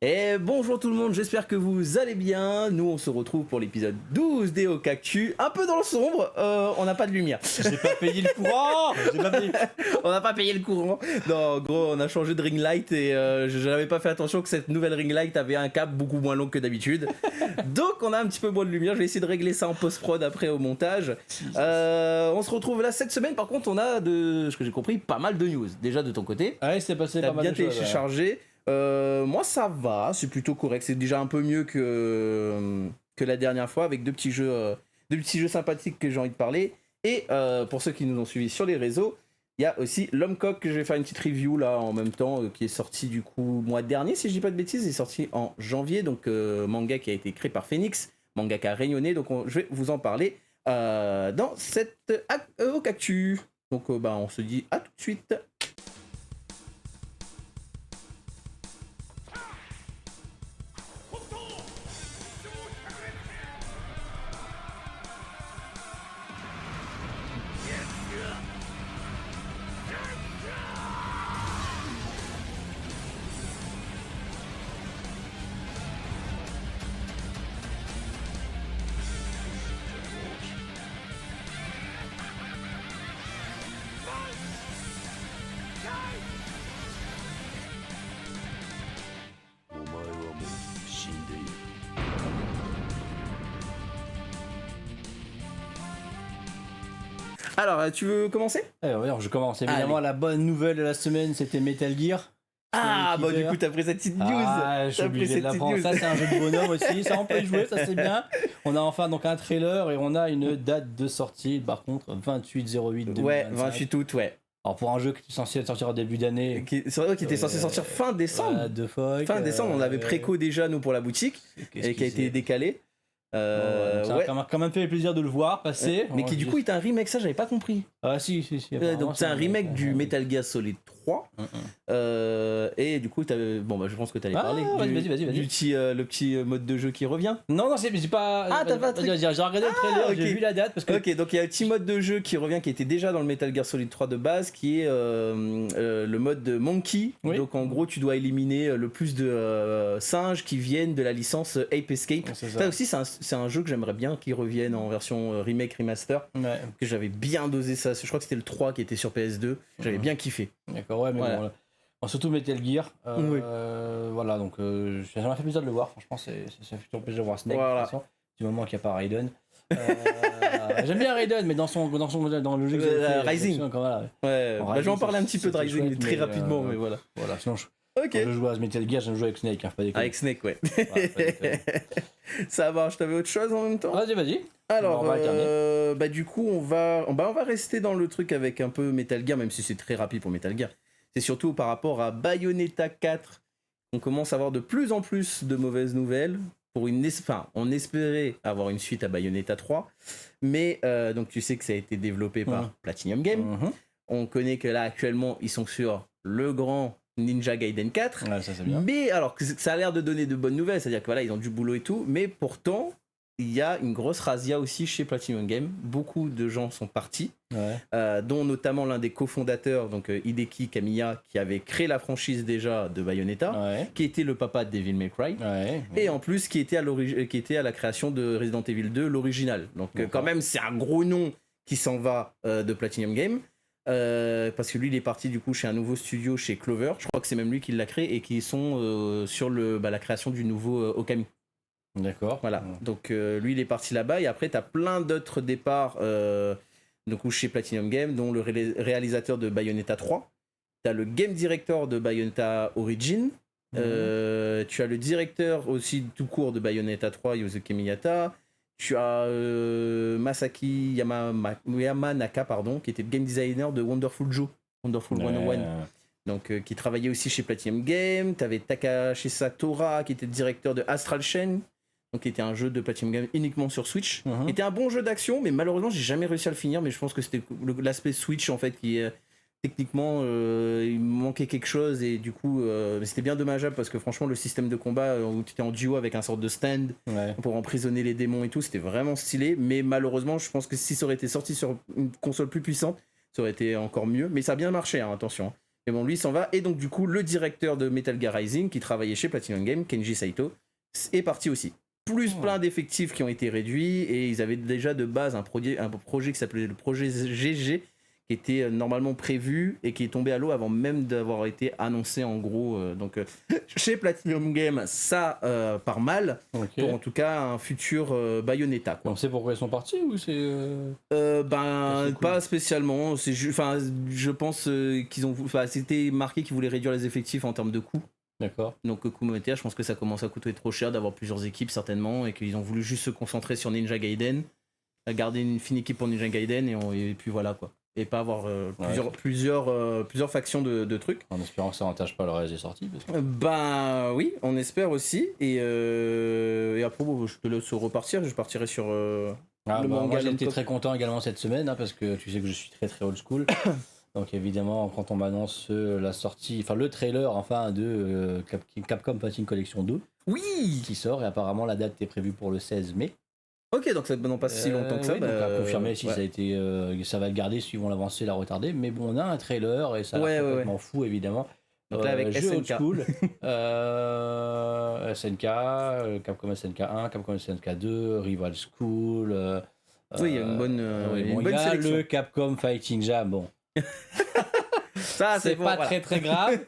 Et bonjour tout le monde, j'espère que vous allez bien. Nous on se retrouve pour l'épisode 12 des Okactu. Un peu dans le sombre, on n'a pas de lumière. J'ai pas payé le courant. On n'a pas payé le courant. Non, en gros, on a changé de ring light et je n'avais pas fait attention que cette nouvelle ring light avait un câble beaucoup moins long que d'habitude. Donc on a un petit peu moins de lumière. Je vais essayer de régler ça en post-prod après au montage. On se retrouve là cette semaine. Par contre, on a, de ce que j'ai compris, pas mal de news. Déjà de ton côté. Ouais, c'est passé pas mal T'as de bien choses. téléchargé. Moi ça va, c'est plutôt correct, c'est déjà un peu mieux que la dernière fois avec deux petits jeux sympathiques que j'ai envie de parler. Et pour ceux qui nous ont suivis sur les réseaux, il y a aussi L'Homme Coq que je vais faire une petite review là en même temps, qui est sorti du coup mois dernier si je dis pas de bêtises, il est sorti en janvier, donc manga qui a été créé par Phoenix, mangaka réunionnais, donc je vais vous en parler dans cette Okactu. Donc on se dit à tout de suite. Alors, tu veux commencer? Alors, je commence. Évidemment, la bonne nouvelle de la semaine, c'était Metal Gear. Ah, bah du coup, t'as pris cette petite news. Ah, je suis obligé de la prendre. Ça, c'est un jeu de bonhomme aussi. Ça, on peut y jouer, ça, c'est bien. On a enfin donc un trailer et on a une date de sortie, par contre, 28/08/2025. Ouais, 28 août, ouais. Alors, pour un jeu qui est censé sortir en début d'année. C'est vrai qu'il était censé sortir fin décembre. Fin décembre, on l'avait préco déjà, nous, pour la boutique, et qui a été décalé. Ça a quand même fait plaisir de le voir passer. Mais qui, du coup, est un remake, ça, j'avais pas compris. Ah, si. Donc, c'est un remake du Metal Gear Solid 3. Et du coup, je pense que t'allais parler. Vas-y. Le petit mode de jeu qui revient. Non, c'est pas. Ah, t'as pas. J'ai regardé le trailer, j'ai vu la date. Parce que... Ok, donc il y a un petit mode de jeu qui revient, qui était déjà dans le Metal Gear Solid 3 de base, qui est le mode de Monkey. Oui. Donc en gros, tu dois éliminer le plus de singes qui viennent de la licence Ape Escape. Ça aussi, c'est un jeu que j'aimerais bien qu'il revienne en version remake, remaster. Ouais. Que j'avais bien dosé ça. Je crois que c'était le 3 qui était sur PS2. J'avais bien kiffé. D'accord, ouais, mais voilà. bon, surtout Metal Gear. Oui. Voilà, donc ça m'a fait plaisir de le voir. Franchement, ça fait toujours plaisir de voir Snake. Voilà. De toute façon, du moment qu'il n'y a pas Raiden. J'aime bien Raiden, mais dans le jeu que j'ai fait, Rising. Voilà. Ouais, Bon, je vais en parler un petit peu de Rising, Rising très rapidement, mais voilà. Voilà, sinon Ok. quand je joue à Metal Gear, je joue avec Snake, hein, pas déconner. Avec Snake, ouais. Voilà, pas déconner. Ça marche, t'avais autre chose en même temps? Vas-y. Alors, on va alterner. du coup, on va rester dans le truc avec un peu Metal Gear, même si c'est très rapide pour Metal Gear. C'est surtout par rapport à Bayonetta 4. On commence à avoir de plus en plus de mauvaises nouvelles. On espérait avoir une suite à Bayonetta 3, mais donc tu sais que ça a été développé par Platinum Games. On connaît que là, actuellement, ils sont sur le grand Ninja Gaiden 4. Ouais, ça c'est bien. Mais alors, ça a l'air de donner de bonnes nouvelles, c'est-à-dire que voilà, ils ont du boulot et tout, mais pourtant, il y a une grosse razzia aussi chez Platinum Games. Beaucoup de gens sont partis, dont notamment l'un des cofondateurs, donc Hideki Kamiya, qui avait créé la franchise déjà de Bayonetta, qui était le papa de Devil May Cry, et en plus qui était à la création de Resident Evil 2, l'original. Donc quand même, c'est un gros nom qui s'en va de Platinum Games. Parce que lui il est parti du coup chez un nouveau studio chez Clover, je crois que c'est même lui qui l'a créé, et qui sont sur la création du nouveau Okami. D'accord. Voilà, donc lui il est parti là-bas, et après t'as plein d'autres départs donc, chez Platinum Games, dont le réalisateur de Bayonetta 3, t'as le game director de Bayonetta Origin, tu as le directeur aussi tout court de Bayonetta 3, Yosuke Miyata. Tu as Masaki Yamanaka, qui était le game designer de Wonderful 101. Donc, qui travaillait aussi chez Platinum Games. Tu avais Takashi Satora, qui était le directeur de Astral Chain, donc qui était un jeu de Platinum Games uniquement sur Switch. Qui était un bon jeu d'action, mais malheureusement, j'ai jamais réussi à le finir. Mais je pense que c'était l'aspect Switch, en fait, qui techniquement, il manquait quelque chose, et du coup, c'était bien dommageable, parce que franchement, le système de combat où tu étais en duo avec un sorte de stand pour emprisonner les démons et tout, c'était vraiment stylé. Mais malheureusement, je pense que si ça aurait été sorti sur une console plus puissante, ça aurait été encore mieux. Mais ça a bien marché, hein, attention. Mais bon, lui s'en va. Et donc, du coup, le directeur de Metal Gear Rising, qui travaillait chez Platinum Games, Kenji Saito, est parti aussi. Plus plein d'effectifs qui ont été réduits. Et ils avaient déjà de base un projet qui s'appelait le projet GG, qui était normalement prévu et qui est tombé à l'eau avant même d'avoir été annoncé en gros. Donc, chez Platinum Games, ça part mal. Pour en tout cas un futur Bayonetta. Quoi. On sait pourquoi ils sont partis ou c'est. Pas spécialement. C'est je pense qu'ils ont. C'était marqué qu'ils voulaient réduire les effectifs en termes de coûts. D'accord. Donc Kumotea, je pense que ça commence à coûter trop cher d'avoir plusieurs équipes certainement et qu'ils ont voulu juste se concentrer sur Ninja Gaiden, garder une fine équipe pour Ninja Gaiden et puis voilà quoi. Et pas avoir plusieurs factions de trucs. En espérant que ça n'entache pas le reste des sorties. Parce que... Bah oui, on espère aussi. Et après, je te laisse repartir. Je partirai sur le manga. Moi j'étais très content également cette semaine parce que tu sais que je suis très très old school. Donc évidemment, quand on m'annonce la sortie, enfin le trailer de Capcom Fighting Collection 2 qui sort et apparemment la date est prévue pour le 16 mai. Ok, donc ça ne pas si longtemps que ça. Oui, donc à confirmer si ça a été, ça va le garder, si vont l'avancer, la retarder. Mais bon, on a un trailer et ça a complètement fou évidemment. Donc là avec jeu SNK. Old school, SNK, Capcom SNK 1, Capcom SNK 2, Rival School. Oui, il y a une bonne, une bonne sélection. Le Capcom Fighting Jam, bon. Ça, c'est pas très très grave.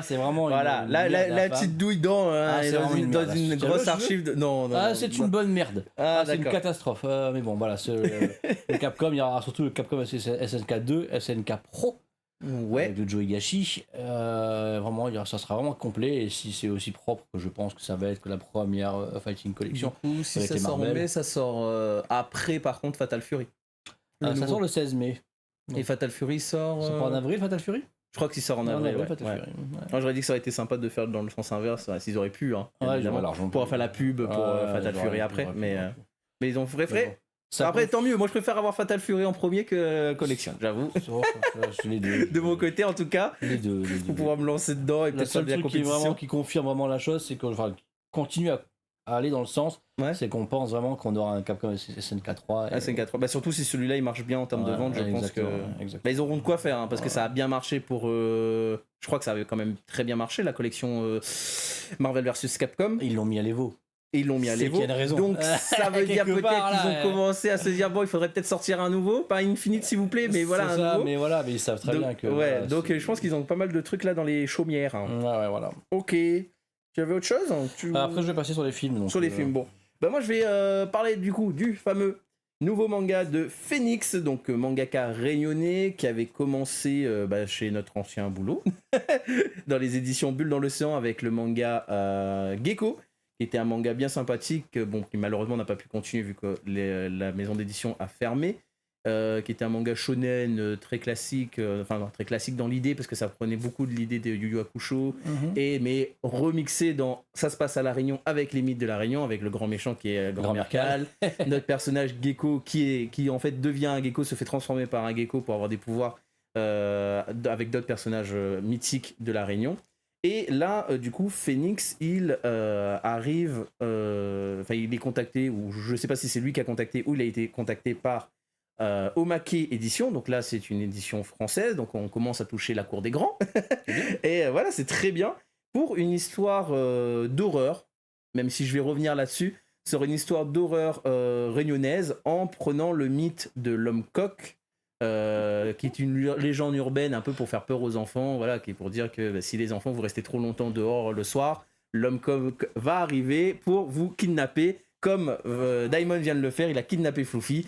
C'est vraiment voilà, la petite douille dans une grosse archive. Non, c'est une bonne merde. C'est une catastrophe. Mais bon, voilà, le Capcom, il y aura surtout le Capcom SNK 2, SNK Pro. De Joe Higashi. Vraiment, ça sera vraiment complet. Et si c'est aussi propre que je pense que ça va être que la première Fighting Collection. Du coup, si ça sort en mai, ça sort après par contre Fatal Fury. Ça sort le 16 mai. Et Fatal Fury sort. C'est pas en avril, Fatal Fury? Je crois qu'il sort en avril. Fury. Moi, j'aurais dit que ça aurait été sympa de faire dans le sens inverse, s'ils auraient pu, pour faire la pub pour Fatal Fury après. Mais ils ont préféré. Après, tant mieux. Moi, je préfère avoir Fatal Fury en premier que Collection, j'avoue. De mon côté, en tout cas. Les deux. Pour pouvoir me lancer dedans et peut-être faire de la compétition. Qui confirme vraiment la chose, c'est qu'on continue à aller dans le sens, c'est qu'on pense vraiment qu'on aura un Capcom SNK 3. SNK 3, surtout si celui-là il marche bien en termes de vente, je pense que ils auront de quoi faire, parce que ça a bien marché pour. Je crois que ça avait quand même très bien marché la collection Marvel vs Capcom. Ils l'ont mis à l'Evo. Et ils l'ont mis à l'Evo. Donc ça veut dire peut-être qu'ils ont commencé à se dire bon, il faudrait peut-être sortir un nouveau, pas Infinite s'il vous plaît, mais voilà un nouveau. Mais ils savent très bien que. Donc je pense qu'ils ont pas mal de trucs là dans les chaumières. Ouais, voilà. Ok. Tu avais autre chose Après, je vais passer sur les films. Sur les films, bon. Moi, je vais parler du coup du fameux nouveau manga de Phoenix, donc mangaka réunionnais qui avait commencé chez notre ancien boulot, dans les éditions Bulle dans l'Océan avec le manga Gecko, qui était un manga bien sympathique, qui malheureusement n'a pas pu continuer vu que la maison d'édition a fermé. Qui était un manga shonen très classique, très classique dans l'idée parce que ça prenait beaucoup de l'idée de Yu Yu Hakusho, mais remixé dans ça se passe à La Réunion avec les mythes de La Réunion, avec le grand méchant qui est Grand Mercal, notre personnage Gecko qui en fait devient un gecko, se fait transformer par un gecko pour avoir des pouvoirs avec d'autres personnages mythiques de La Réunion. Et là, du coup, Phoenix, il arrive, il est contacté, ou je sais pas si c'est lui qui a contacté ou il a été contacté par Omake édition, donc là c'est une édition française, donc on commence à toucher la cour des grands. Et voilà, c'est très bien pour une histoire d'horreur, même si je vais revenir là-dessus, sur une histoire d'horreur réunionnaise en prenant le mythe de l'homme coq, qui est une légende urbaine un peu pour faire peur aux enfants, voilà, qui est pour dire que si les enfants vous restez trop longtemps dehors le soir, l'homme coq va arriver pour vous kidnapper. Comme Daimon vient de le faire, il a kidnappé Fluffy.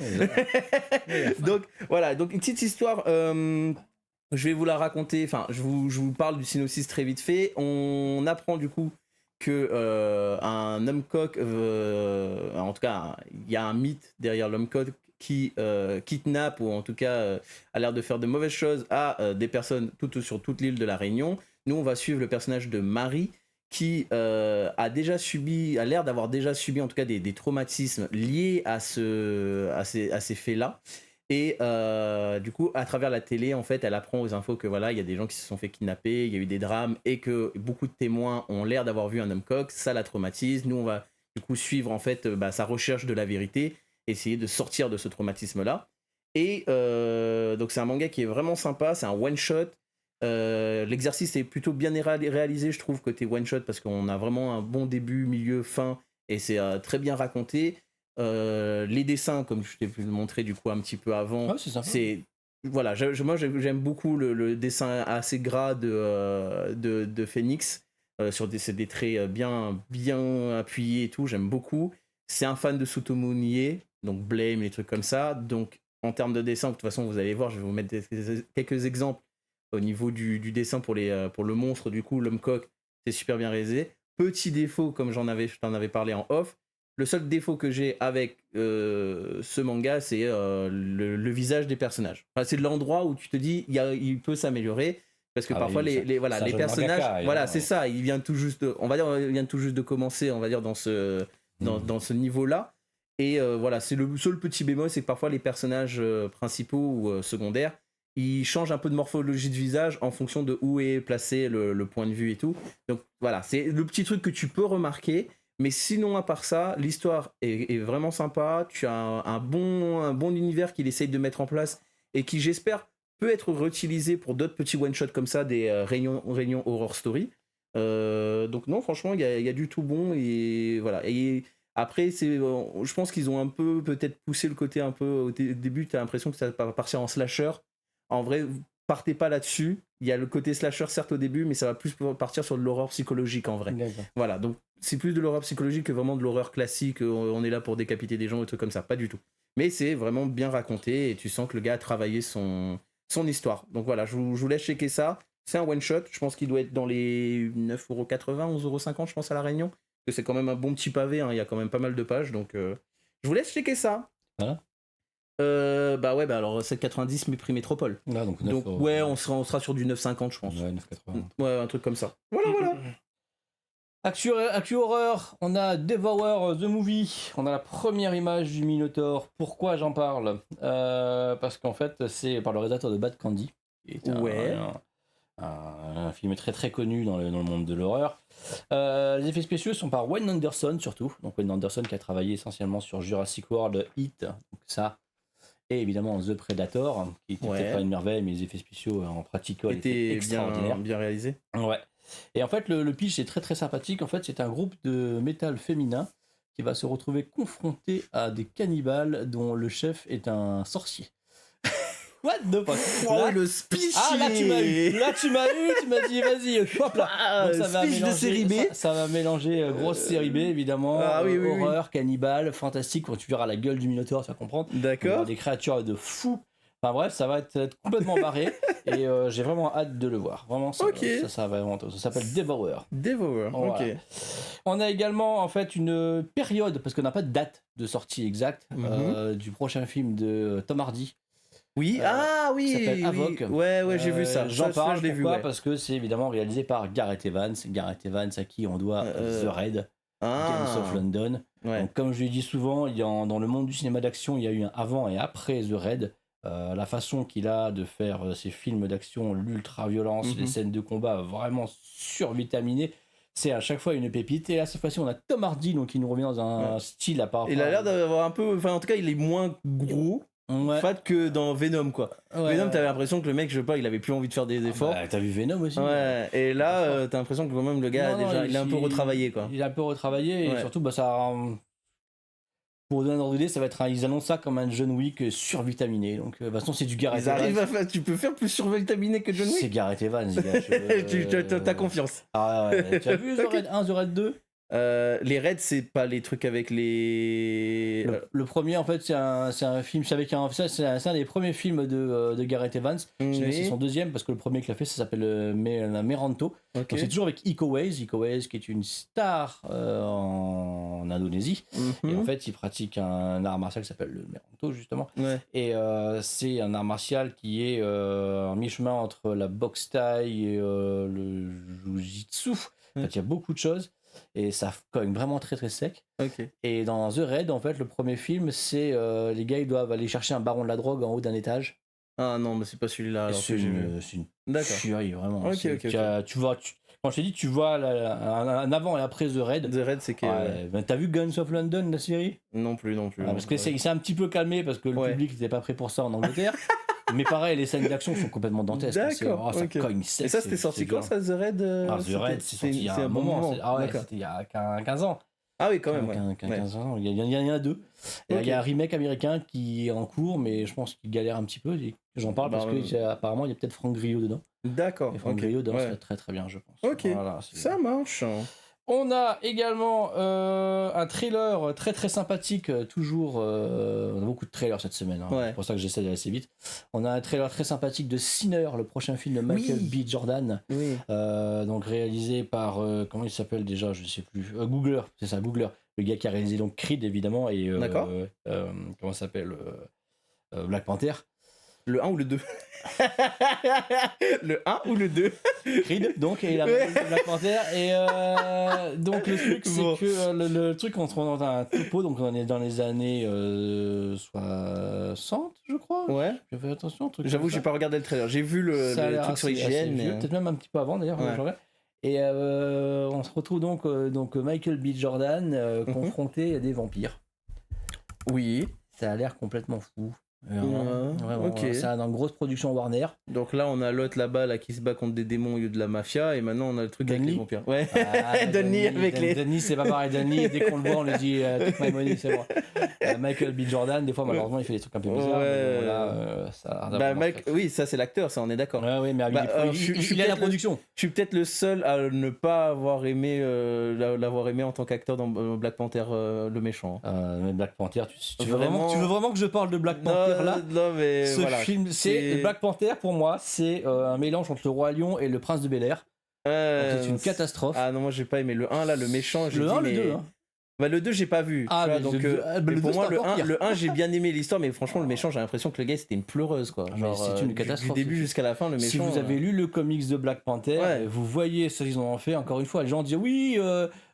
Donc voilà, donc une petite histoire, je vais vous la raconter, je vous parle du synopsis très vite fait. On apprend du coup que un homme coq, en tout cas il y a un mythe derrière l'homme coq qui kidnappe ou en tout cas a l'air de faire de mauvaises choses à des personnes sur toute l'île de La Réunion. Nous on va suivre le personnage de Marie, qui a l'air d'avoir déjà subi en tout cas des traumatismes liés à ces faits-là. Et du coup, à travers la télé, en fait, elle apprend aux infos que voilà, il y a des gens qui se sont fait kidnapper, il y a eu des drames et que beaucoup de témoins ont l'air d'avoir vu un homme coq. Ça la traumatise. Nous, on va du coup suivre en fait sa recherche de la vérité, essayer de sortir de ce traumatisme-là. Et donc c'est un manga qui est vraiment sympa, c'est un one-shot. L'exercice est plutôt bien réalisé, je trouve, côté one-shot, parce qu'on a vraiment un bon début, milieu, fin, et c'est très bien raconté. Les dessins, comme je t'ai pu le montrer du coup un petit peu avant, c'est voilà, moi j'aime beaucoup le dessin assez gras de Phoenix, c'est des traits bien appuyés et tout, j'aime beaucoup. C'est un fan de Tsutomu Nie, donc Blame, les trucs comme ça. Donc en termes de dessin, de toute façon vous allez voir, je vais vous mettre quelques exemples au niveau du dessin pour le monstre, du coup l'homme coq, c'est super bien réalisé. Petit défaut, comme je t'en avais parlé en off, le seul défaut que j'ai avec ce manga, c'est le visage des personnages. Enfin, c'est l'endroit où tu te dis, il peut s'améliorer, parce que parfois les personnages, mangaka, c'est ça, il vient tout juste de commencer, on va dire, dans ce niveau-là. Et voilà, c'est le seul petit bémol, c'est que parfois les personnages principaux ou secondaires, ils changent un peu de morphologie de visage en fonction de où est placé le point de vue et tout. Donc voilà, c'est le petit truc que tu peux remarquer. Mais sinon, à part ça, l'histoire est vraiment sympa. Tu as un bon univers qu'il essaye de mettre en place et qui, j'espère, peut être réutilisé pour d'autres petits one-shots comme ça, des réunions horror story. Donc non, franchement, il y a du tout bon. Et voilà. Et après, je pense qu'ils ont un peu peut-être poussé le côté un peu au début. Tu as l'impression que ça va partir en slasher. En vrai, partez pas là-dessus. Il y a le côté slasher certes au début, mais ça va plus partir sur de l'horreur psychologique en vrai. D'accord. Voilà, donc c'est plus de l'horreur psychologique que vraiment de l'horreur classique. On est là pour décapiter des gens ou trucs comme ça, pas du tout. Mais c'est vraiment bien raconté et tu sens que le gars a travaillé son histoire. Donc voilà, je vous laisse checker ça. C'est un one shot. Je pense qu'il doit être dans les 9,80€, 11,50€, je pense, à la Réunion. Parce que c'est quand même un bon petit pavé. Hein. Il y a quand même pas mal de pages, donc je vous laisse checker ça. Voilà. Bah ouais, alors 7,90 mais prix métropole. Ah, donc ouais, on sera sur du 9,50 je pense. Ouais, 9,80. Ouais, un truc comme ça. Voilà. Actu horreur, on a Devour the Movie, on a la première image du Minotaur. Pourquoi j'en parle parce qu'en fait c'est par le réalisateur de Bad Candy, qui est un film très très connu dans le monde de l'horreur. Les effets spéciaux sont par Wayne Anderson surtout, donc Wayne Anderson qui a travaillé essentiellement sur Jurassic World, Heat, donc ça, et évidemment The Predator, qui était peut-être pas une merveille, mais les effets spéciaux en pratical étaient extraordinaires. Bien réalisés. Ouais. Et en fait, le pitch est très très sympathique. En fait, c'est un groupe de métal féminin qui va se retrouver confronté à des cannibales dont le chef est un sorcier. What the fuck? Oh, le speech! Ah, là tu m'as eu, tu m'as dit vas-y, hop là. Donc, speech de série B. Ça va mélanger grosse série B évidemment, horreur, cannibale, fantastique. Quand tu verras la gueule du Minotaur, tu vas comprendre. D'accord. Des créatures de fou. Enfin bref, ça va être complètement barré et j'ai vraiment hâte de le voir. Vraiment, ça va vraiment. Ça s'appelle Devour. Voilà. Ok. On a également en fait une période, parce qu'on n'a pas de date de sortie exacte du prochain film de Tom Hardy. Oui, qui s'appelle Avoc. Ouais, j'ai vu ça. J'en parle, je l'ai vu. Parce que c'est évidemment réalisé par Gareth Evans. Gareth Evans à qui on doit The Raid, Gangs of London. Ouais. Donc, comme je l'ai dit souvent, dans le monde du cinéma d'action, il y a eu un avant et après The Raid. La façon qu'il a de faire ses films d'action, l'ultra-violence, les scènes de combat vraiment survitaminées, c'est à chaque fois une pépite. Et là, cette fois-ci, on a Tom Hardy, donc il nous revient dans un style à part. Il a l'air d'avoir un peu... Enfin, en tout cas, il est moins gros, fat que dans Venom, quoi. Venom, t'avais l'impression que le mec, je sais pas, il avait plus envie de faire des efforts. T'as vu Venom aussi. Ouais, et là, t'as l'impression que quand même, le gars, il a un peu retravaillé, quoi. Il a un peu retravaillé, et surtout, ça... Pour donner un ordre d'idée, ça va être ils annoncent ça comme un John Wick survitaminé. Donc, de toute façon, c'est du Gareth Evans. Tu peux faire plus survitaminé que John Wick. C'est Gareth Evans, gars. T'as confiance. Ah ouais. Tu as vu The Raid 1, The Raid 2 les raids, c'est pas les trucs avec les. Le premier, en fait, c'est un film. C'est un des premiers films de Gareth Evans. C'est son deuxième, parce que le premier qu'il a fait, ça s'appelle Meranto. Donc c'est toujours avec Iko Uwais, qui est une star en Indonésie. Et en fait, il pratique un art martial qui s'appelle le Meranto, justement. Et c'est un art martial qui est un mi-chemin entre la boxe thaï et le jiu-jitsu. En fait, il y a beaucoup de choses. Et ça cogne vraiment très très sec. Et dans The Raid, en fait, le premier film, c'est les gars, ils doivent aller chercher un baron de la drogue en haut d'un étage. Ah non, mais c'est pas celui-là. C'est une tuerie, vraiment. Tu vois, quand je t'ai dit, tu vois un avant et après The Raid. The Raid, c'est que. T'as vu Guns of London, la série? Non plus. Parce que c'est un petit peu calmé parce que le public n'était pas prêt pour ça en Angleterre. Mais pareil, les scènes d'action sont complètement dantesques. D'accord. Ça cogne sec. Et ça, c'était sorti quand, ça, The Raid The Raid, c'est sorti il y a un moment. C'était il y a 15 ans. Ah oui, quand même. 15 ans. Il y en a 2. Il y a un remake américain qui est en cours, mais je pense qu'il galère un petit peu. J'en parle parce qu'apparemment, il y a peut-être Franck Grillo dedans. D'accord. Et Franck Grillo danse très très bien, je pense. Ok, voilà, ça marche. On a également un trailer très très sympathique, toujours. On a beaucoup de trailers cette semaine, c'est pour ça que j'essaie d'aller assez vite. On a un trailer très sympathique de Sinner, le prochain film de Michael B. Jordan, donc réalisé par comment il s'appelle déjà, je ne sais plus. Googler, c'est ça, Googler, le gars qui a réalisé donc Creed évidemment et comment ça s'appelle Black Panther. Le 1 ou le 2 Le 1 ou le 2 Creed, donc, et il a réalisé Black Panther. Et donc, le truc, c'est que le truc, on se rend dans un topo, donc on est dans les années 60, je crois. Ouais. J'ai fait attention. J'avoue, j'ai pas regardé le trailer. J'ai vu le truc sur IGN. Peut-être même un petit peu avant, d'ailleurs. Et on se retrouve donc Michael B. Jordan confronté à des vampires. Oui. Ça a l'air complètement fou. Vraiment, c'est une grosse production Warner. Donc là on a l'autre là-bas qui se bat contre des démons au lieu de la mafia, et maintenant on a le truc avec les vampires. Ouais. Donnie avec les. Donnie, c'est pas pareil. Donnie, dès qu'on le voit on lui dit take my money, c'est bon. Michael B. Jordan, des fois malheureusement il fait des trucs un peu bizarres. Oui, ça c'est l'acteur, ça on est d'accord. Oui, mais il a la production. Je suis peut-être le seul à ne pas avoir aimé l'avoir aimé en tant qu'acteur dans Black Panther, le méchant. Mais Black Panther, tu veux vraiment que je parle de Black Panther? Non, mais ce film, c'est Black Panther pour moi, c'est un mélange entre le Roi Lion et le Prince de Bel-Air. C'est une catastrophe. Ah non, moi j'ai pas aimé le 1 là, le méchant. Le 1, le 2. Bah, le 2 j'ai pas vu. Donc pour moi le 1 j'ai bien aimé l'histoire, mais franchement le méchant j'ai l'impression que le gars c'était une pleureuse quoi. Genre, c'est une catastrophe. Du début jusqu'à la fin le méchant. Si vous avez lu le comics de Black Panther, vous voyez ce qu'ils ont fait. Encore une fois, les gens disent oui,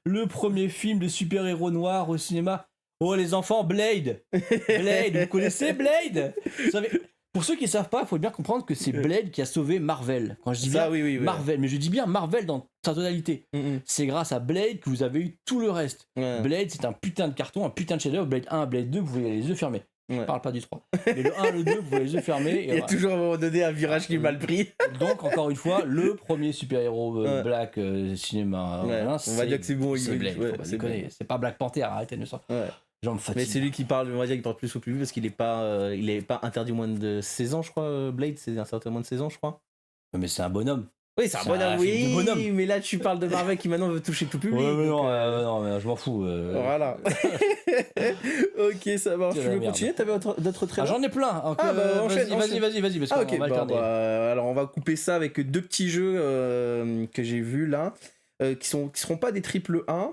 le premier film de super-héros noirs au cinéma. Oh les enfants, Blade, vous connaissez Blade? Vous savez, pour ceux qui ne savent pas, il faut bien comprendre que c'est Blade qui a sauvé Marvel. Quand je dis bien Marvel, mais je dis bien Marvel dans sa totalité. C'est grâce à Blade que vous avez eu tout le reste. Blade, c'est un putain de carton, un putain de chef-d'œuvre. Blade 1, Blade 2, vous voyez les yeux fermés. Je ne parle pas du 3. Mais le 1, le 2, vous voyez les yeux fermés. Il y a toujours à un moment donné un virage qui est mal pris. Donc, encore une fois, le premier super-héros black cinéma. On va dire que c'est bon. C'est Blade, c'est pas Black Panther, arrêtez de ça. Mais c'est lui qui parle, on va dire qu'il parle plus au public parce qu'il est pas interdit moins de 16 ans, je crois. Blade, c'est un certain moins de 16 ans, je crois. Mais c'est un bonhomme. Oui, c'est un bonhomme, mais là tu parles de Marvel qui maintenant veut toucher tout public. Non, mais je m'en fous. Voilà. Ok, ça marche. Tu veux continuer? T'avais d'autres trailers? J'en ai plein. Vas-y. Parce qu'on va le alors on va couper ça avec 2 petits jeux que j'ai vus là, qui seront pas des triple 1.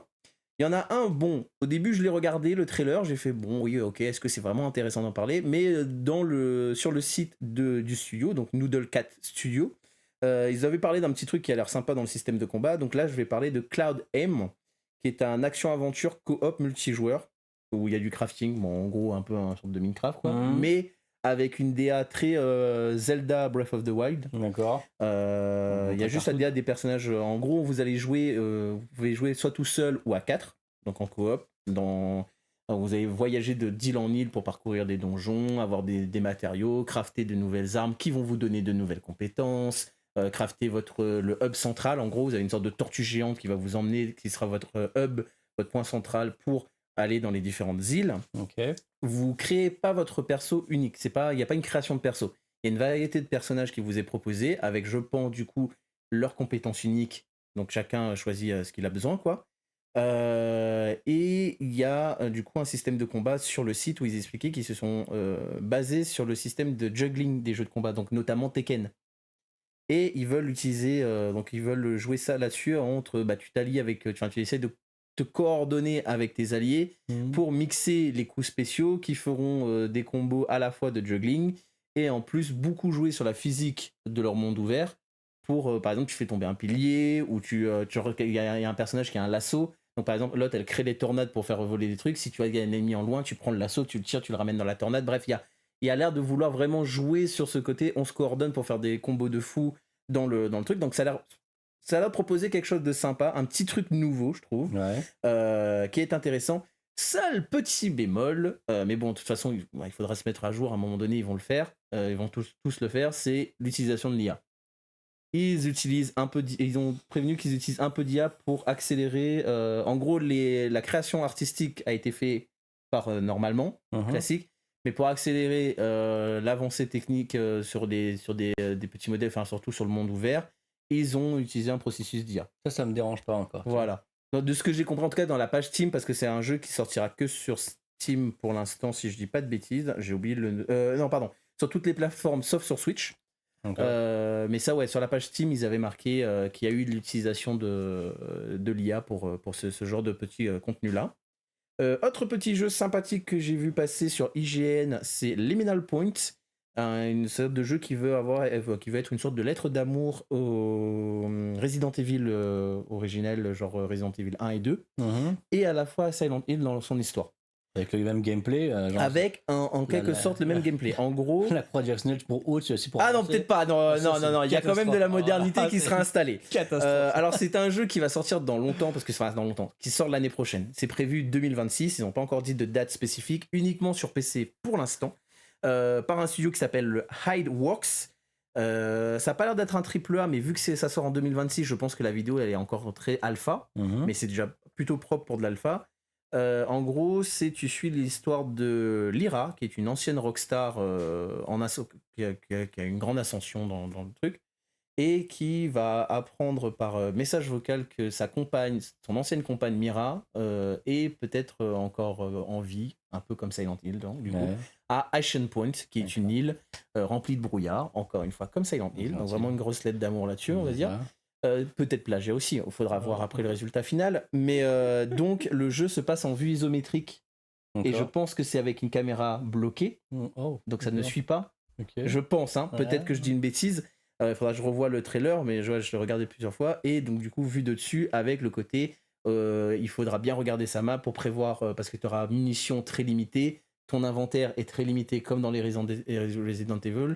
Il y en a un, bon, au début je l'ai regardé, le trailer, j'ai fait bon, oui, ok, est-ce que c'est vraiment intéressant d'en parler? Mais sur le site du studio, donc Noodle Cat Studio, ils avaient parlé d'un petit truc qui a l'air sympa dans le système de combat. Donc là, je vais parler de Cloud M, qui est un action-aventure coop multijoueur, où il y a du crafting, bon, en gros, un peu un sorte de Minecraft, quoi, mais avec une DA très Zelda Breath of the Wild. D'accord. Il y a juste la DA des personnages. En gros, vous pouvez jouer soit tout seul ou à 4, donc en coop. Vous allez voyager d'île en île pour parcourir des donjons, avoir des matériaux, crafter de nouvelles armes qui vont vous donner de nouvelles compétences, crafter le hub central. En gros, vous avez une sorte de tortue géante qui va vous emmener, qui sera votre hub, votre point central pour aller dans les différentes îles. Okay. Vous créez pas votre perso unique. Il n'y a pas une création de perso. Il y a une variété de personnages qui vous est proposée avec, je pense, du coup, leurs compétences uniques. Donc chacun choisit ce qu'il a besoin, quoi. Et il y a du coup un système de combat sur le site où ils expliquaient qu'ils se sont basés sur le système de juggling des jeux de combat, donc notamment Tekken. Et ils veulent utiliser, donc ils veulent jouer ça là-dessus entre, tu t'allies avec, tu essaies de te coordonner avec tes alliés pour mixer les coups spéciaux qui feront des combos à la fois de juggling et en plus beaucoup jouer sur la physique de leur monde ouvert pour, par exemple, tu fais tomber un pilier ou il y a un personnage qui a un lasso. Donc par exemple, l'autre elle crée des tornades pour faire voler des trucs. Si tu as un ennemi en loin, tu prends le lasso, tu le tires, tu le ramènes dans la tornade. Bref, il y a l'air de vouloir vraiment jouer sur ce côté. On se coordonne pour faire des combos de fou dans le truc. Donc ça a l'air de proposer quelque chose de sympa, un petit truc nouveau, je trouve, qui est intéressant. Seul petit bémol, mais bon, de toute façon, il faudra se mettre à jour, à un moment donné, ils vont le faire, ils vont tous le faire, c'est l'utilisation de l'IA. Ils ont prévenu qu'ils utilisent un peu d'IA pour accélérer, en gros, la création artistique a été faite par normalement, classique, mais pour accélérer l'avancée technique sur des petits modèles, enfin surtout sur le monde ouvert, ils ont utilisé un processus d'IA. Ça me dérange pas encore. Voilà. De ce que j'ai compris en tout cas dans la page Steam, parce que c'est un jeu qui sortira que sur Steam pour l'instant, si je dis pas de bêtises, j'ai oublié non pardon, sur toutes les plateformes sauf sur Switch. Mais ça ouais, sur la page Steam ils avaient marqué qu'il y a eu de l'utilisation de l'IA pour ce genre de petit contenu là. Autre petit jeu sympathique que j'ai vu passer sur IGN, c'est Liminal Point, une sorte de jeu qui veut être une sorte de lettre d'amour au Resident Evil originel, genre Resident Evil 1 et 2, et à la fois Silent Hill dans son histoire. Avec le même gameplay avec en quelque sorte le même gameplay. En gros... La croix directionnelle pour haut, c'est aussi pour... Ah non, peut-être pas. Non, il y a quand même de la modernité qui sera installée. Alors c'est un jeu qui va sortir dans longtemps, qui sort l'année prochaine. C'est prévu 2026, ils n'ont pas encore dit de date spécifique, uniquement sur PC pour l'instant. Par un studio qui s'appelle Hideworks. Ça n'a pas l'air d'être un AAA, mais vu que ça sort en 2026, je pense que la vidéo elle est encore très alpha, mais c'est déjà plutôt propre pour de l'alpha. En gros, tu suis l'histoire de Lyra, qui est une ancienne rockstar qui a une grande ascension dans le truc, et qui va apprendre par message vocal que son ancienne compagne Mira, est peut-être encore en vie, un peu comme Silent Hill, donc, du coup, à Ashen Point, qui est une île remplie de brouillard, encore une fois comme Silent Hill, donc vraiment une grosse lettre d'amour là-dessus, on va dire. Peut-être plagiat aussi, il faudra voir après le résultat final, mais donc le jeu se passe en vue isométrique, et je pense que c'est avec une caméra bloquée, donc ça ne suit pas, je pense, peut-être que je dis une bêtise. Il faudra que je revoie le trailer, mais je l'ai regardé plusieurs fois, et donc du coup vu de dessus avec le côté il faudra bien regarder sa map pour prévoir, parce que tu auras munitions très limitées, ton inventaire est très limité comme dans les Resident Evil,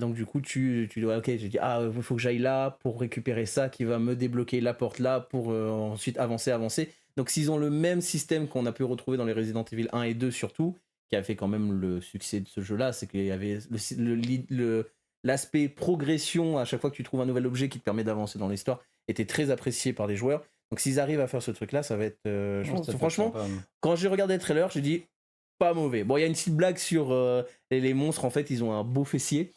donc du coup tu dois, ok, j'ai dit il faut que j'aille là pour récupérer ça qui va me débloquer la porte là pour ensuite avancer. Donc s'ils ont le même système qu'on a pu retrouver dans les Resident Evil 1 et 2 surtout, qui a fait quand même le succès de ce jeu là, c'est qu'il y avait l'aspect progression à chaque fois que tu trouves un nouvel objet qui te permet d'avancer dans l'histoire était très apprécié par les joueurs. Donc s'ils arrivent à faire ce truc là, ça va être franchement, quand j'ai regardé le trailer, j'ai dit pas mauvais. Bon, il y a une petite blague sur les monstres, en fait ils ont un beau fessier,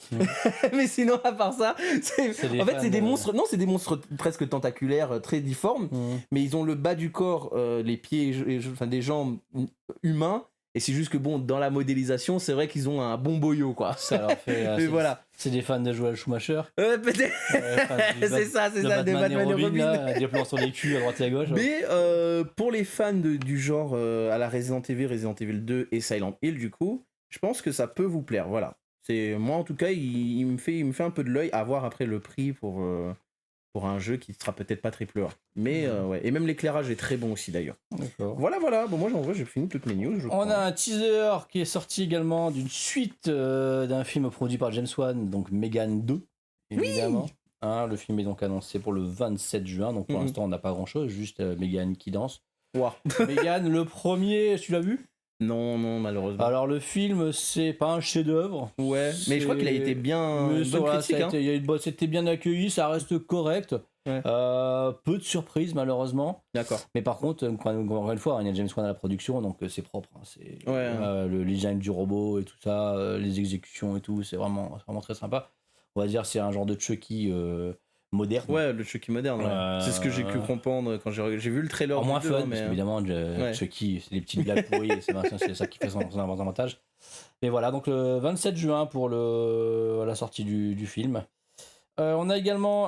mais sinon à part ça c'est des monstres, non c'est des monstres presque tentaculaires, très difformes, mais ils ont le bas du corps, les pieds des jambes humains. Et c'est juste que bon, dans la modélisation, c'est vrai qu'ils ont un bon boyau, quoi. Ça leur fait. Voilà. C'est des fans de Joel Schumacher. Peut-être. C'est ça, des Batman et Robin. Des plans sur les culs à droite et à gauche. Mais pour les fans du genre à la Resident Evil 2 et Silent Hill, du coup, je pense que ça peut vous plaire. Voilà. Moi, en tout cas, il me fait un peu de l'œil à voir après le prix pour un jeu qui sera peut-être pas AAA. Mais ouais. Et même l'éclairage est très bon aussi d'ailleurs. D'accord. Voilà. Bon, moi en vrai j'ai fini toutes mes news. On a un teaser qui est sorti également d'une suite d'un film produit par James Wan, donc Megan 2, évidemment. Oui. Le film est donc annoncé pour le 27 juin, donc pour l'instant on n'a pas grand chose, juste Megan qui danse. Wow. Megan, le premier, tu l'as vu ? Non, malheureusement. Alors le film, c'est pas un chef-d'œuvre. Ouais, mais je crois qu'il a été bien. C'était bien accueilli, ça reste correct. Ouais. Peu de surprises malheureusement. D'accord. Mais par contre, encore une fois, il y a James Wan à la production, donc c'est propre. C'est le design du robot et tout ça, les exécutions et tout, c'est vraiment très sympa. On va dire c'est un genre de Chucky moderne. Ouais, le Chucky moderne. C'est ce que j'ai pu comprendre quand j'ai vu le trailer. Moins fun, mais évidemment, Chucky, c'est des petites blagues pourries, c'est ça qui fait son avantage. Mais voilà, donc le 27 juin pour la sortie du film. On a également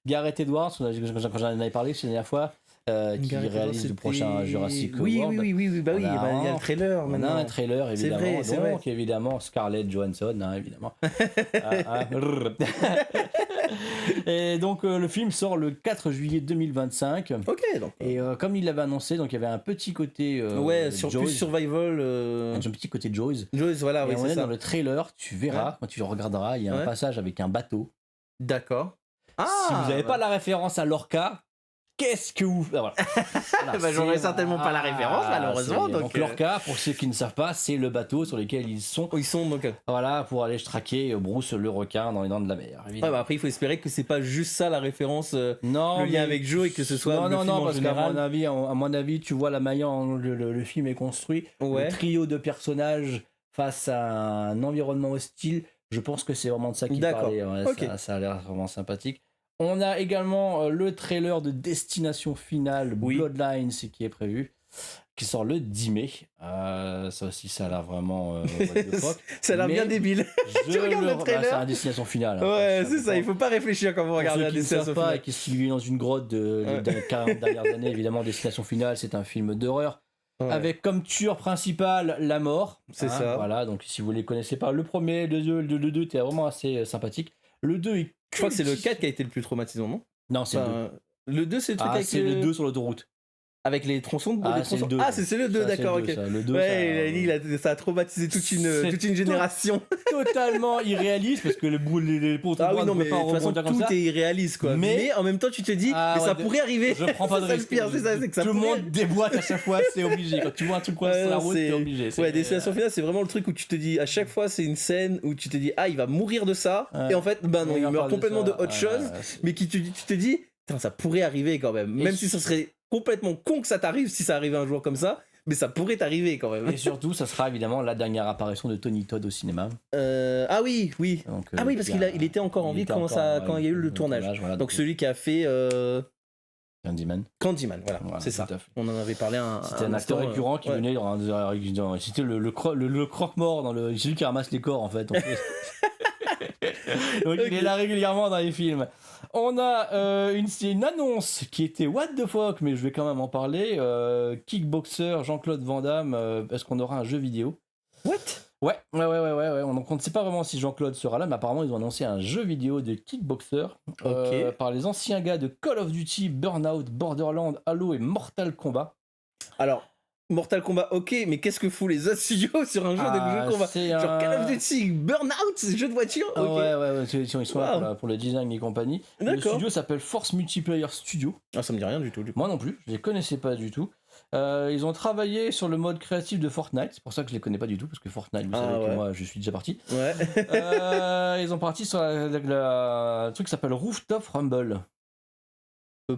Gareth Edwards, quand j'en avais parlé la dernière fois, qui réalise le prochain Jurassic World. Oui, il y a le trailer maintenant. On a un trailer, évidemment. C'est vrai. Évidemment, Scarlett Johansson, évidemment. Et donc, le film sort le 4 juillet 2025. Ok, donc. Et comme il l'avait annoncé, donc il y avait un petit côté. Plus survival. Un petit côté Jaws. Voilà, et on est dans le trailer, tu verras, quand tu le regarderas, il y a un passage avec un bateau. D'accord. Si vous n'avez pas la référence à Lorca, qu'est-ce que vous... Ah, voilà. Bah, j'aurais certainement pas la référence, malheureusement. Donc Lorca, pour ceux qui ne savent pas, c'est le bateau sur lequel ils sont. Ils sont donc. Voilà, pour aller traquer Bruce le requin dans les dents de la mer. Ouais, bah après, il faut espérer que c'est pas juste ça la référence, non, le lien avec Joe, et que ce soit le film en parce général. qu'à mon avis, tu vois la manière dont le film est construit, le trio de personnages face à un environnement hostile, je pense que c'est vraiment de ça qu'il parlait. Ouais, okay. Ça a l'air vraiment sympathique. On a également le trailer de Destination Finale, Bloodlines, qui est prévu, qui sort le 10 mai. Ça aussi, ça a l'air vraiment... ça a l'air bien débile. Tu regardes le trailer, c'est un Destination Finale. Ouais, c'est ça, il faut pas réfléchir quand vous regardez la Destination Finale. Et qui se vit dans une grotte des 40 dernières années, évidemment, Destination Finale, c'est un film d'horreur. Ouais. Avec comme tueur principal la mort. C'est ça. Voilà, donc si vous les connaissez pas, le premier, le 2 était vraiment assez sympathique. Le 2 est... Je crois que c'est le 4 qui a été le plus traumatisant, non? Non, c'est le 2. Le 2, c'est le truc avec c'est le 2 sur l'autoroute. Avec les tronçons de c'est le 2. Ah, c'est le 2, d'accord, ok. Le 2, ça a traumatisé toute une génération. Totalement irréaliste, parce que les pots de non, mais de toute façon, tout est irréaliste, quoi. Mais en même temps, tu te dis, mais ça pourrait arriver. Je prends pas de risque. C'est ça, c'est que ça tout le monde déboîte à chaque fois, c'est obligé. Quand tu vois un truc coincé sur la route, t'es obligé. Ouais, Destination Finale, c'est vraiment le truc où tu te dis, à chaque fois, c'est une scène où tu te dis, ah, il va mourir de ça. Et en fait, bah non, il meurt complètement de autre chose. Mais tu te dis, ça pourrait arriver quand même. Même si ça serait complètement con que ça t'arrive, si ça arrivait un jour comme ça, mais ça pourrait t'arriver quand même. Et surtout, ça sera évidemment la dernière apparition de Tony Todd au cinéma. Ah oui. Donc, parce qu'il était encore en vie quand il y a eu le tournage. Voilà, donc celui qui a fait Candyman, voilà, c'est ça. On en avait parlé C'était un acteur récurrent qui venait c'était le croque-mort c'est lui qui ramasse les corps en fait. Donc il est là régulièrement dans les films. On a une annonce qui était what the fuck, mais je vais quand même en parler. Kickboxer, Jean-Claude Van Damme, est-ce qu'on aura un jeu vidéo? What? Ouais. Donc on ne sait pas vraiment si Jean-Claude sera là, mais apparemment ils ont annoncé un jeu vidéo de Kickboxer par les anciens gars de Call of Duty, Burnout, Borderlands, Halo et Mortal Kombat. Alors, Mortal Kombat, ok, mais qu'est-ce que font les autres studios sur un jeu de combat? Genre Call of Duty, Burnout, jeu de voiture? Ouais, ils sont là pour le design et compagnie. Le studio s'appelle Force Multiplayer Studio. Ah, ça me dit rien du tout. Moi non plus, je les connaissais pas du tout. Ils ont travaillé sur le mode créatif de Fortnite, c'est pour ça que je les connais pas du tout, parce que Fortnite, vous savez que moi je suis déjà parti. Ouais. Ils ont parti sur un truc qui s'appelle Rooftop Rumble.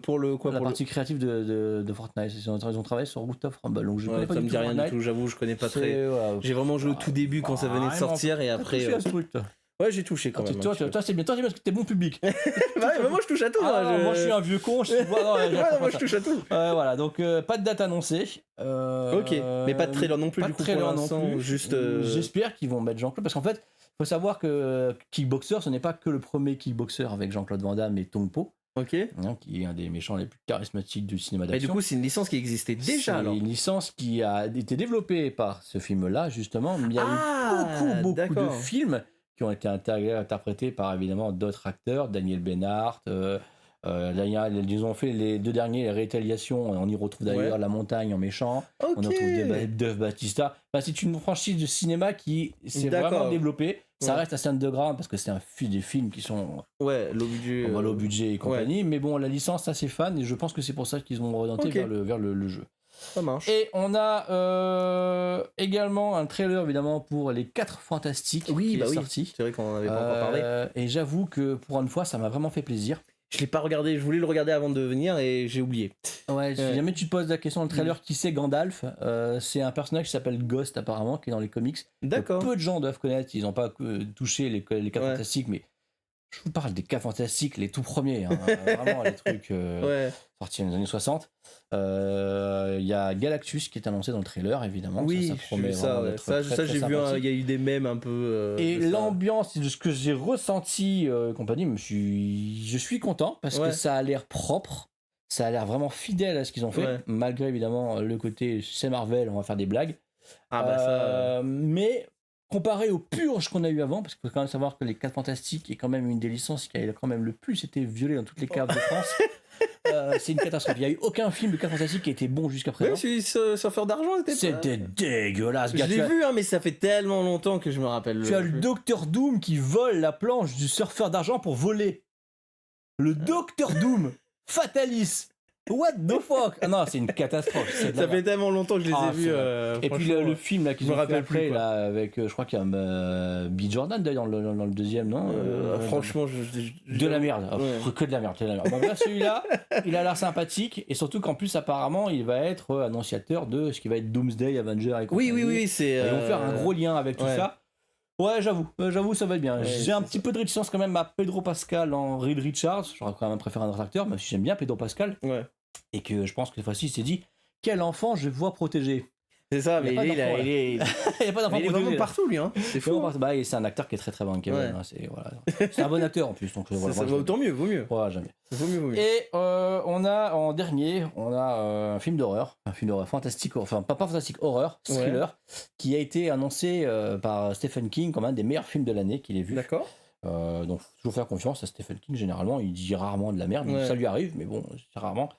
Pour le la partie créative de Fortnite. Ils ont travaillé sur Rooftop Rumble. Donc je connais pas ça du me dit rien du tout, j'avoue, je connais pas très. J'ai vraiment joué au tout début quand ça venait de sortir et après. Touché à ce truc, toi. Ouais, j'ai touché quand même. Toi, c'est bien, parce que t'es bon public. Moi je touche à tout. Moi je suis un vieux con. Moi je touche à tout. Voilà, donc pas de date annoncée. Ok, mais pas de trailer non plus. Pas de trailer non plus. Juste. J'espère qu'ils vont mettre Jean-Claude, parce qu'en fait, il faut savoir que Kickboxer, ce n'est pas que le premier Kickboxer avec Jean-Claude Van Damme et Tong Po. Ok. Qui est un des méchants les plus charismatiques du cinéma d'action. Et du coup, c'est une licence qui existait déjà. C'est une licence qui a été développée par ce film-là, justement. Mais il y a eu beaucoup de films qui ont été interprétés par évidemment d'autres acteurs, Daniel Bennart. Ils ont fait les 2 derniers, les Rétaliations. On y retrouve d'ailleurs La Montagne en méchant. On y retrouve Dave Bautista. Enfin, c'est une franchise de cinéma qui s'est vraiment développée. Ça reste assez underground parce que c'est des films qui sont low budget et compagnie. Mais bon, la licence a ses fans et je pense que c'est pour ça qu'ils ont orienté vers le jeu. Ça marche. Et on a également un trailer évidemment pour les 4 Fantastiques qui est sorti. C'est vrai qu'on en avait pas encore parlé. Et j'avoue que pour une fois, ça m'a vraiment fait plaisir. Je l'ai pas regardé, je voulais le regarder avant de venir et j'ai oublié. Ouais, si jamais tu te poses la question, le trailer, qui c'est Gandalf? C'est un personnage qui s'appelle Ghost apparemment, qui est dans les comics. D'accord. Peu de gens doivent connaître, ils n'ont pas touché les 4 Fantastiques, mais je vous parle des 4 Fantastiques, les tout premiers, vraiment les trucs sortis dans les années 60. Il y a Galactus qui est annoncé dans le trailer, évidemment. Oui, ça promet ça j'ai vu, il y a eu des mèmes un peu. Et l'ambiance, de ce que j'ai ressenti, compagnie, je suis content parce que ça a l'air propre, ça a l'air vraiment fidèle à ce qu'ils ont fait, malgré évidemment le côté c'est Marvel, on va faire des blagues. Mais comparé aux purges qu'on a eu avant, parce qu'il faut quand même savoir que les 4 Fantastiques est quand même une des licences qui a quand même le plus été violée dans toutes les cartes de France. C'est une catastrophe. Il n'y a eu aucun film de 4 Fantastiques qui a été bon jusqu'à présent. Oui, Surfeur d'argent c'était dégueulasse. Je l'ai vu, mais ça fait tellement longtemps que je me rappelle. Tu as le Docteur Doom qui vole la planche du Surfeur d'argent pour voler. Le Docteur Doom, Fatalis. What the fuck? Ah non, c'est une catastrophe. Ça fait tellement longtemps que je les ai vus. Et puis le film là qu'ils ont fait après, plus, là, avec, je crois qu'il y a Bill Jordan d'ailleurs dans le deuxième, non? Franchement, de la merde. Ouais. Que de la merde. Bon, bref, celui-là, il a l'air sympathique, et surtout qu'en plus, apparemment, il va être annonciateur de ce qui va être Doomsday, Avenger et compagnie. Oui, c'est. Ils vont faire un gros lien avec tout ça. Ouais, j'avoue, ça va être bien. J'ai un petit peu de réticence quand même à Pedro Pascal en Reed Richards. J'aurais quand même préféré un autre acteur, même si j'aime bien Pedro Pascal. Ouais. Et que je pense que cette fois-ci, il s'est dit, quel enfant je vais pouvoir protéger. C'est ça, mais il est pas d'enfant il est vraiment partout, lui. Hein. C'est fou. Bah, c'est un acteur qui est très très bon, Kevin. Hein, c'est un bon acteur en plus. Donc, voilà, ça vaut mieux. Ouais, jamais. Vaut mieux. Et on a en dernier, un film d'horreur fantastique, enfin pas fantastique, horreur, thriller, qui a été annoncé par Stephen King comme un des meilleurs films de l'année qu'il ait vu. D'accord. Donc faut toujours faire confiance à Stephen King. Généralement, il dit rarement de la merde. Ça lui arrive, mais bon, c'est rarement.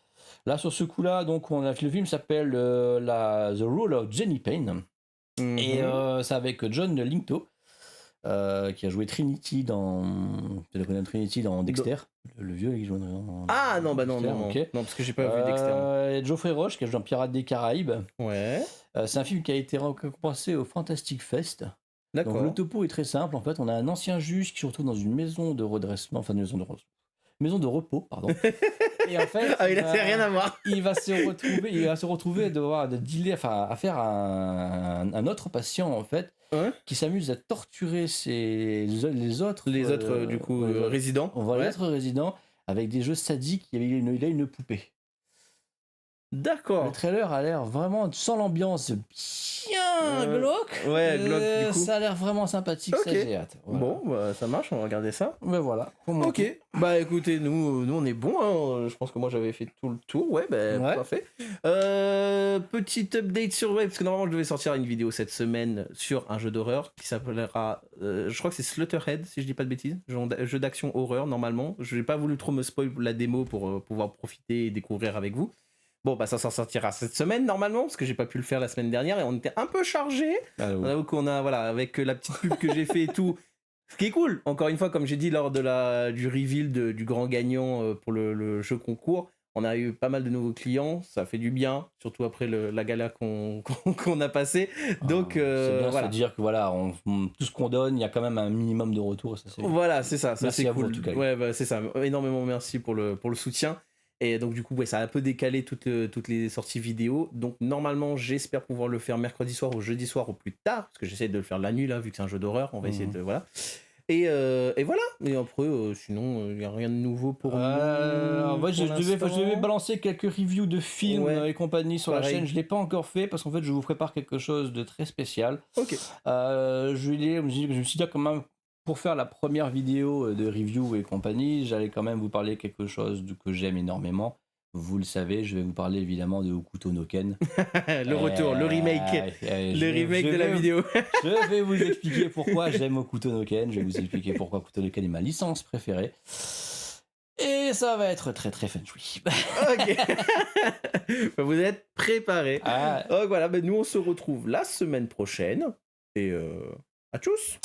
Là, sur ce coup-là, donc le film s'appelle The Rule of Jenny Payne. Et c'est avec John Lithgow, qui a joué Trinity dans. Tu la connais, Trinity dans Dexter, le vieux qui joue dans. Ah non, bah non, okay. Non, parce que j'ai pas vu Dexter. Et Geoffrey Rush, qui a joué dans Pirates des Caraïbes. Ouais. C'est un film qui a été récompensé au Fantastic Fest. D'accord. Donc le topo est très simple. En fait, on a un ancien juge qui se retrouve dans une maison de redressement, enfin une maison de repos, pardon. Et en fait, il a rien à voir. Il va se retrouver à faire un autre patient en fait, qui s'amuse à torturer les autres résidents. On va être résidents avec des jeux sadiques. Il a une poupée. D'accord. Le trailer a l'air vraiment sans l'ambiance bien glauque. Ouais, glauque du coup. Ça a l'air vraiment sympathique, ça j'ai hâte. Voilà. Bon, bah, ça marche, on va regarder ça. Mais voilà. Ok. Bah écoutez, nous on est bon. Hein. Je pense que moi j'avais fait tout le tour. Ouais, parfait. Petite update sur parce que normalement je devais sortir une vidéo cette semaine sur un jeu d'horreur qui s'appellera, je crois que c'est Slaughterhead, si je dis pas de bêtises. Jeu d'action horreur normalement. Je n'ai pas voulu trop me spoil la démo pour pouvoir profiter et découvrir avec vous. Bon, bah ça s'en sortira cette semaine normalement, parce que j'ai pas pu le faire la semaine dernière et on était un peu chargé. On avoue qu'on a, voilà, avec la petite pub que j'ai fait et tout. Ce qui est cool, encore une fois, comme j'ai dit lors de du reveal du grand gagnant pour le jeu concours, on a eu pas mal de nouveaux clients, ça fait du bien, surtout après la gala qu'on a passé. Donc, c'est bien, voilà. se dire que voilà, tout ce qu'on donne, il y a quand même un minimum de retour. Ça, voilà, c'est ça. Merci c'est à cool. vous, en tout cas. Ouais, bah, c'est ça. Énormément merci pour le soutien. Et donc du coup, ça a un peu décalé toutes les sorties vidéo. Donc normalement, j'espère pouvoir le faire mercredi soir ou jeudi soir au plus tard, parce que j'essaie de le faire la nuit là, vu que c'est un jeu d'horreur. On va essayer de voilà. Et voilà. Et après, sinon, il n'y a rien de nouveau pour nous. Je devais balancer quelques reviews de films et compagnie sur la chaîne. Je l'ai pas encore fait parce qu'en fait, je vous prépare quelque chose de très spécial. Ok. Je me suis dit quand même, pour faire la première vidéo de review et compagnie, j'allais quand même vous parler quelque chose que j'aime énormément. Vous le savez, je vais vous parler évidemment de Hokuto no Ken. Le retour, le remake. Le remake de la vidéo. Je vais vous expliquer pourquoi j'aime Hokuto no Ken. Je vais vous expliquer pourquoi Hokuto no Ken est ma licence préférée. Et ça va être très très fun shui. Ok. Vous êtes préparés. Donc voilà, nous on se retrouve la semaine prochaine. Et à tchuss.